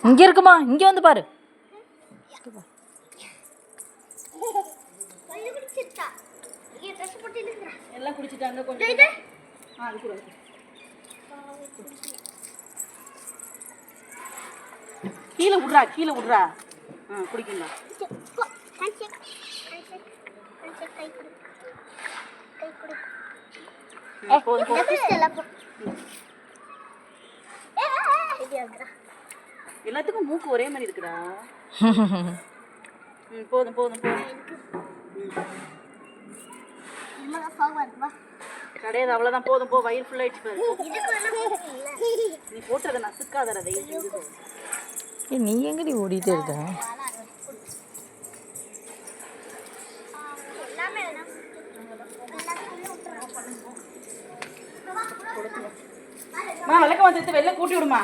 இங்க இருக்குமா, இங்க வந்து பாரு. எல்லாம் குடிச்சிட்டாங்க கொஞ்சம். அது கூட கீழே விட்றா, கீழே விட்றா. குடிக்கணும். எல்லாத்துக்கும் மூக்கு ஒரே மாதிரி இருக்குடா. போதும் போதும் போதும். கிடையாது, அவ்வளோதான், போதும் போ. வயிறு ஃபுல் ஆயிடுச்சு பாரு. நீ போட்டுறத நசுக்காதடா தயவு செஞ்சு. நீ எங்கடி ஓடிட்டே இருக்க? விளக்க வந்து வெளில கூட்டி விடுமா.